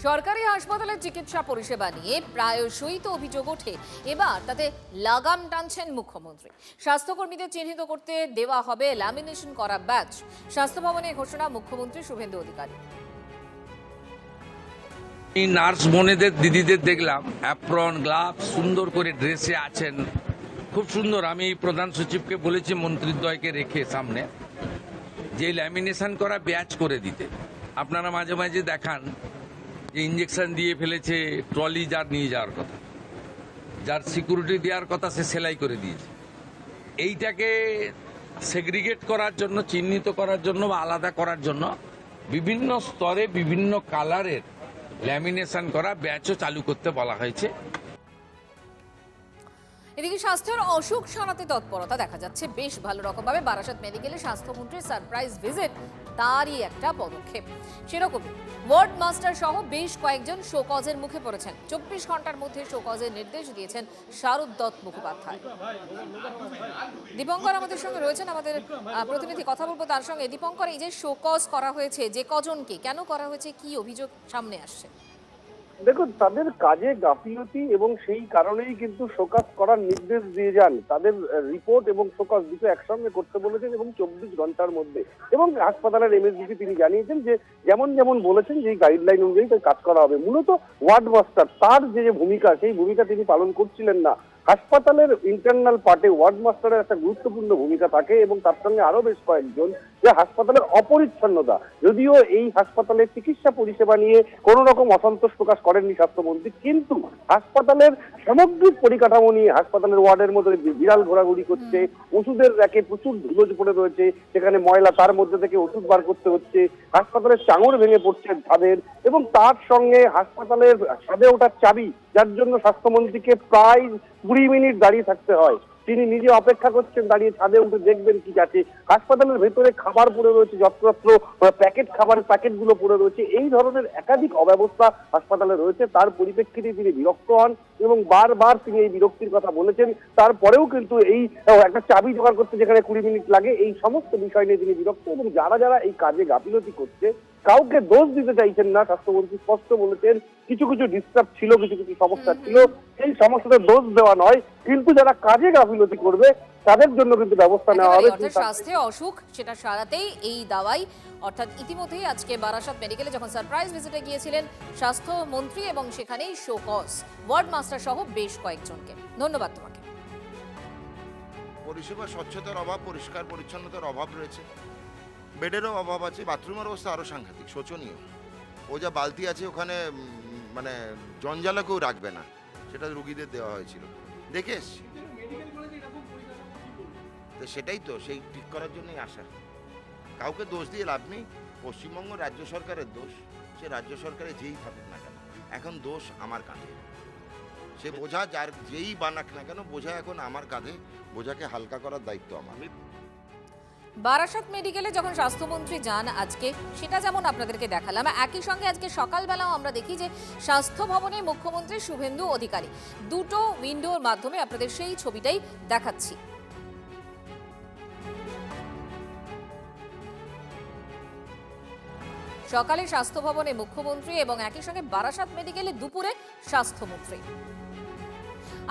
সরকারি হাসপাতালের চিকিৎসা পরিষেবা নিয়ে প্রায়শই তো অভিযোগ ওঠে। এবার তাতে লাগাম টানছেন মুখ্যমন্ত্রী। স্বাস্থ্যকর্মীদের চিহ্নিত করতে দেওয়া হবে ল্যামিনেশন করা ব্যাচ। স্বাস্থ্য ভবনে ঘোষণা মুখ্যমন্ত্রী শুভেন্দু অধিকারী। এই নার্স বোনেদের দিদিদের দেখলাম অ্যাপ্রন গ্লাভ সুন্দর করে ড্রেসে আছেন, খুব সুন্দর। আমি প্রধান সচিবকে বলেছি মন্ত্রীদ্বয়কে রেখে সামনে যে ল্যামিনেশন করা ব্যাচ করে দিতে। আপনারা মাঝে মাঝে দেখান যে ইঞ্জেকশন দিয়ে ফেলেছে, ট্রলি যার নিয়ে যাওয়ার কথা, যার সিকিউরিটি দেওয়ার কথা সে সেলাই করে দিয়েছে। এইটাকে সেগ্রিগেট করার জন্য, চিহ্নিত করার জন্য বা আলাদা করার জন্য বিভিন্ন স্তরে বিভিন্ন কালারের ল্যামিনেশন করা ব্যাচও চালু করতে বলা হয়েছে। এদিকে স্বাস্থ্যের অসুখ সারাতে তৎপরতা দেখা যাচ্ছে বেশ ভালো রকমভাবে। বারাসাত মেডিকেলে স্বাস্থ্যমন্ত্রীর সারপ্রাইজ ভিজিট তারই একটা পদক্ষেপ। সেরকমই ওয়ার্ড মাস্টার সহ বেশ কয়েকজন শোকজের মুখে পড়েছেন। 24 ঘন্টার মধ্যে শোকজের নির্দেশ দিয়েছেন শারদ মুখোপাধ্যায়। দীপঙ্কর আমাদের সঙ্গে রয়েছেন, আমাদের প্রতিনিধি, কথা বলবো তার সঙ্গে। দীপঙ্কর, এই যে শোকজ করা হয়েছে, যে কজনকে কেন করা হয়েছে, কি অভিযোগ সামনে আসছে? দেখুন, তাদের কাজে গাফিলতি এবং সেই কারণেই কিন্তু শোকজ করার নির্দেশ দিয়ে যান। তাদের রিপোর্ট এবং শোকজ দুটো একসঙ্গে করতে বলেছেন এবং 24 ঘন্টার মধ্যে। এবং হাসপাতালের এমএসডিকে তিনি জানিয়েছেন যে যেমন যেমন বলেছেন যে গাইডলাইন অনুযায়ী তার কাজ করা হবে। মূলত ওয়ার্ড মাস্টার তার যে ভূমিকা, সেই ভূমিকা তিনি পালন করছিলেন না। হাসপাতালের ইন্টারনাল পার্টে ওয়ার্ড মাস্টারের একটা গুরুত্বপূর্ণ ভূমিকা থাকে এবং তার সঙ্গে আরো বেশ কয়েকজন, যে হাসপাতালের অপরিচ্ছন্নতা। যদিও এই হাসপাতালের চিকিৎসা পরিষেবা নিয়ে কোনো রকম অসন্তোষ প্রকাশ করেননি স্বাস্থ্যমন্ত্রী, কিন্তু হাসপাতালের সামগ্রিক পরিকাঠামো নিয়ে, হাসপাতালের ওয়ার্ডের মধ্যে বিড়াল ঘোরাঘুরি করছে, ওষুধের র্যাকে প্রচুর ধুলো পড়ে রয়েছে, সেখানে ময়লা, তার মধ্যে থেকে ওষুধ বার করতে হচ্ছে, হাসপাতালের চাঙড় ভেঙে পড়ছে ছাদের, এবং তার সঙ্গে হাসপাতালের ছাদে ওঠার চাবি, যার জন্য স্বাস্থ্যমন্ত্রীকে প্রায় 20 মিনিট দাঁড়িয়ে থাকতে হয়। তিনি নিজে অপেক্ষা করছেন দাঁড়িয়ে, ছাদে উঠে দেখবেন কি আছে। হাসপাতালের ভেতরে খাবার পড়ে রয়েছে, যত্রতত্র প্যাকেট, খাবারের প্যাকেটগুলো পড়ে রয়েছে। এই ধরনের একাধিক অব্যবস্থা হাসপাতালে রয়েছে। তার পরিপ্রেক্ষিতে তিনি বিরক্ত হন এবং বারবার তিনি এই বিরক্তির কথা বলেছেন। তারপরেও কিন্তু এই একটা চাবি জোগাড় করতে যেখানে 20 মিনিট লাগে, এই সমস্ত বিষয় নিয়ে তিনি বিরক্ত। এবং যারা যারা এই কাজে গাফিলতি করছে, কাউকে দোষ দিতে চাইছেন না। স্বাস্থ্যমন্ত্রী স্পষ্ট বলেছেন কিছু কিছু ডিস্টার্ব ছিল, কিছু কিছু সমস্যা ছিল, সেই সমস্যাতে দোষ দেওয়া নয়, কিন্তু যারা কাজে গাফিলতি করবে তাদের জন্য কিন্তু ব্যবস্থা নেওয়া হবে। স্বাস্থ্যে অসুখ সেটা সারাতেই এই দাওয়াই। অর্থাৎ ইতিমধ্যেই আজকে বারাসাত মেডিকেলে যখন সারপ্রাইজ ভিজিটে গিয়েছিলেন স্বাস্থ্যমন্ত্রী, এবং সেখানেই শোকজ ওয়ার্ড মাস্টার সহ বেশ কয়েকজনকে। ধন্যবাদ তোমাকে। পরিষেবা স্বচ্ছতার অভাব, পরিষ্কার পরিচ্ছন্নতার অভাব রয়েছে, বেডেরও অভাব আছে, বাথরুমের অবস্থা আরও সাংঘাতিক, শোচনীয়। ও যা বালতি আছে ওখানে মানে জঞ্জালা কেউ রাখবে না, সেটা রুগীদের দেওয়া হয়েছিল, দেখে এসছি। তো সেটাই তো, সেই ঠিক করার জন্যই আসা। কাউকে দোষ দিয়ে লাভ নেই। পশ্চিমবঙ্গ রাজ্য সরকারের দোষ, সে রাজ্য সরকারে যেই থাকুক না কেন, এখন দোষ আমার কাঁধে। সে বোঝা যার যেই বানাক না কেন, বোঝা এখন আমার কাঁধে। বোঝাকে হালকা করার দায়িত্ব আমার। বারাসাত মেডিকেলে যখন স্বাস্থ্যমন্ত্রী যান আজকে, সেটা যেমন আপনাদেরকে দেখালাম, একই সঙ্গে আজকে সকালবেলাও আমরা দেখি যে স্বাস্থ্য ভবনে মুখ্যমন্ত্রী শুভেন্দু অধিকারী, দুটো উইন্ডোর মাধ্যমে আপনাদের সেই ছবিটাই দেখাচ্ছি। সকালে স্বাস্থ্য ভবনে মুখ্যমন্ত্রী এবং একই সঙ্গে বারাসাত মেডিকেলে দুপুরে স্বাস্থ্যমন্ত্রী।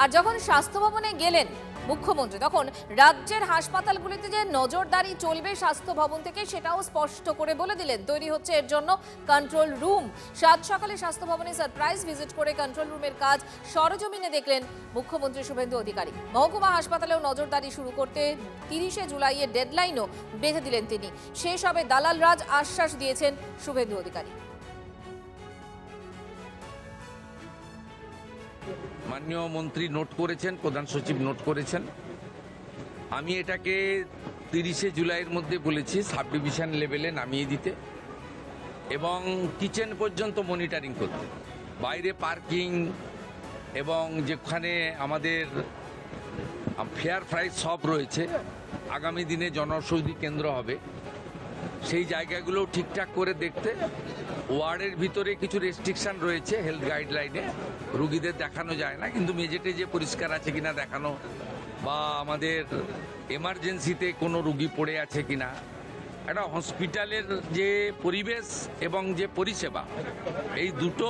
আর যখন স্বাস্থ্য ভবনে গেলেন মুখ্যমন্ত্রী, তখন রাজ্যের হাসপাতালগুলিতে যে নজরদারি চলবে স্বাস্থ্য ভবন থেকে, সেটাও স্পষ্ট করে বলে দিলেন। তৈরি হচ্ছে এর জন্য কন্ট্রোল রুম। সাত সকালে স্বাস্থ্য ভবনে সারপ্রাইজ ভিজিট করে কন্ট্রোল রুমের কাজ সরজমিনে দেখলেন মুখ্যমন্ত্রী শুভেন্দু অধিকারী। মহকুমা হাসপাতালেও নজরদারি শুরু করতে 30শে জুলাইয়ের ডেডলাইনও বেঁধে দিলেন তিনি। শেষ হবে দালাল রাজ, আশ্বাস দিয়েছেন শুভেন্দু অধিকারী। মাননীয় মন্ত্রী নোট করেছেন, প্রধান সচিব নোট করেছেন। আমি এটাকে 30শে জুলাইয়ের মধ্যে বলেছি সাব ডিভিশন লেভেলে নামিয়ে দিতে এবং কিচেন পর্যন্ত মনিটরিং করতে। বাইরে পার্কিং এবং যেখানে আমাদের ফেয়ার প্রাইস সব রয়েছে, আগামী দিনে জনঔষধি কেন্দ্র হবে, সেই জায়গাগুলো ঠিকঠাক করে দেখতে। ওয়ার্ডের ভিতরে কিছু রেস্ট্রিকশন রয়েছে হেলথ গাইডলাইনে, রুগীদের দেখানো যায় না, কিন্তু মেঝেটে যে পরিষ্কার আছে কিনা দেখানো, বা আমাদের এমার্জেন্সিতে কোনো রুগী পড়ে আছে কিনা, একটা হসপিটালের যে পরিবেশ এবং যে পরিষেবা এই দুটো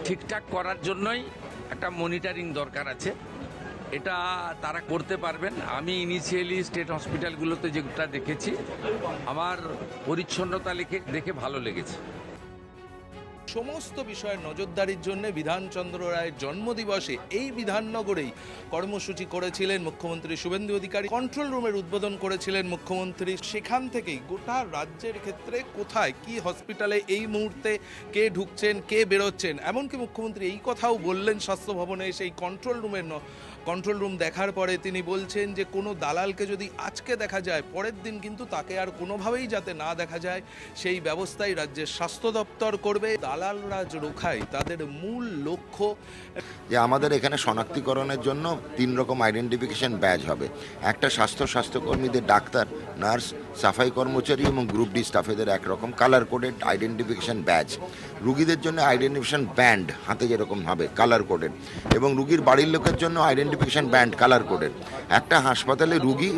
ঠিকঠাক করার জন্যই একটা মনিটরিং দরকার আছে। এটা তারা করতে পারবেন। আমি ইনিশিয়ালি স্টেট হসপিটালগুলোতে যেটা দেখেছি আমার পরিচ্ছন্নতা দেখে ভালো লেগেছে। সমস্ত বিষয়ের নজরদারির জন্য বিধানচন্দ্র রায়ের জন্মদিবসে এই বিধাননগরেই কর্মসূচি করেছিলেন মুখ্যমন্ত্রী শুভেন্দু অধিকারী। কন্ট্রোল রুমের উদ্বোধন করেছিলেন মুখ্যমন্ত্রী। সেখান থেকেই গোটা রাজ্যের ক্ষেত্রে কোথায় কি হসপিটালে এই মুহূর্তে কে ঢুকছেন কে বেরোচ্ছেন, এমনকি মুখ্যমন্ত্রী এই কথাও বললেন স্বাস্থ্য ভবনে সেই কন্ট্রোল রুম দেখার পরে। তিনি বলছেন যে কোনো দালালকে যদি আজকে দেখা যায় পরের দিন কিন্তু তাকে আর কোনোভাবেই যাতে না দেখা যায় সেই ব্যবস্থাই রাজ্যের স্বাস্থ্য দপ্তর করবে। দালালরা রোখায় তাদের মূল লক্ষ্য। যে আমাদের এখানে শনাক্তিকরণের জন্য 3 রকম আইডেন্টিফিকেশন ব্যাজ হবে। একটা স্বাস্থ্যকর্মীদের ডাক্তার, নার্স, সাফাই কর্মচারী এবং গ্রুপ ডি স্টাফেদের একরকম কালার কোডেড আইডেন্টিফিকেশন ব্যাজ। রুগীদের জন্য আইডেন্টিফিকেশন ব্যান্ড হাতে যেরকম হবে কালার কোডেড, এবং রুগীর বাড়ির লোকের জন্য আইডেন্টিফিকেশন ব্যান্ড কালার কোডেড। একটা হাসপাতালে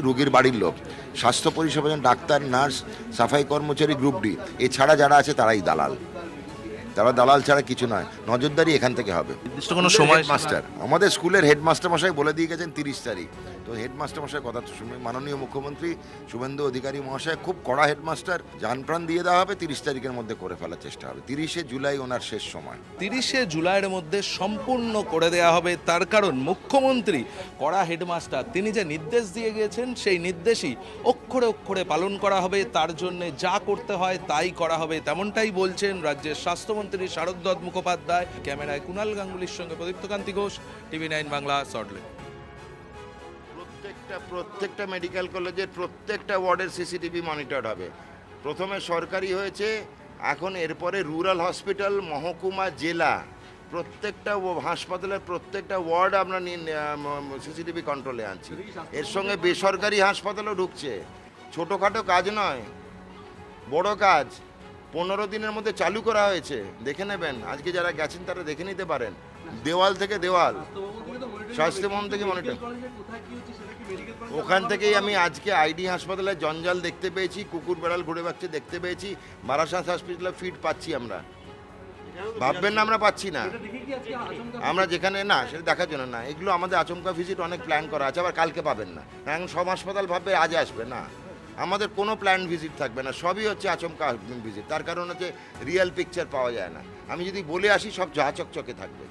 রুগীর বাড়ির লোক, স্বাস্থ্য পরিষেবা ডাক্তার, নার্স, সাফাই কর্মচারী, গ্রুপ ডি, এছাড়া যারা আছে তারাই দালাল। তারা দালাল ছাড়া কিছু নয়। নজরদারি এখান থেকে হবে। নির্দিষ্ট কোনো সময় মাস্টার আমাদের স্কুলের হেডমাস্টার মশাই বলে দিয়ে গেছেন 30 তারিখ। তো হেডমাস্টার মশাই কথা শুনে মাননীয় মুখ্যমন্ত্রী শুভেন্দু অধিকারী মহাশয় খুব কড়া হেডমাস্টার, জানপ্রাণ দিয়ে দেওয়া হবে। 30 তারিখের মধ্যে করে ফেলার চেষ্টা হবে। 30শে জুলাই ওনার শেষ সময়। 30শে জুলাইয়ের মধ্যে সম্পূর্ণ করে দেওয়া হবে। তার কারণ মুখ্যমন্ত্রী কড়া হেডমাস্টার, তিনি যে নির্দেশ দিয়ে গিয়েছেন সেই নির্দেশই অক্ষরে অক্ষরে পালন করা হবে। তার জন্য যা করতে হয় তাই করা হবে, তেমনটাই বলছেন রাজ্যের স্বাস্থ্যমন্ত্রী শারদ মুখোপাধ্যায়। ক্যামেরায় কুণাল গাঙ্গুলির সঙ্গে প্রদীপ্তকান্তি ঘোষ, TV9 বাংলা, সল্টলেক। প্রত্যেকটা মেডিকেল কলেজের প্রত্যেকটা ওয়ার্ডের সিসিটিভি মনিটর হবে। প্রথমে সরকারি হয়েছে, এখন এরপরে রুরাল হসপিটাল, মহকুমা, জেলা, প্রত্যেকটা হাসপাতালের প্রত্যেকটা ওয়ার্ড আমরা সিসিটিভি কন্ট্রোলে আনছি। এর সঙ্গে বেসরকারি হাসপাতালও ঢুকছে। ছোটোখাটো কাজ নয়, বড় কাজ। 15 দিনের মধ্যে চালু করা হয়েছে, দেখে নেবেন। আজকে যারা গেছেন তারা দেখে নিতে পারেন। দেওয়াল থেকে দেওয়াল, স্বাস্থ্য ভবন থেকে মনিটর। ওখান থেকেই আমি আজকে আইডি হাসপাতালে জঞ্জাল দেখতে পেয়েছি, কুকুর বেড়াল ঘুরে বেড়াচ্ছে দেখতে পেয়েছি। বারাসাত হসপিটালে ফিট পাচ্ছি আমরা। ভাববেন না আমরা পাচ্ছি না, আমরা যেখানে না সেটা দেখার জন্য না। এগুলো আমাদের আচমকা ভিজিট অনেক প্ল্যান করা আছে, আবার কালকে পাবেন না। এখন সব হাসপাতাল ভাববে আজ আসবে না, আমাদের কোনো প্ল্যান ভিজিট থাকবে না, সবই হচ্ছে আচমকা ভিজিট। তার কারণ হচ্ছে রিয়েল পিকচার পাওয়া যায় না। আমি যদি বলে আসি সব ঝা চকচকে থাকবে।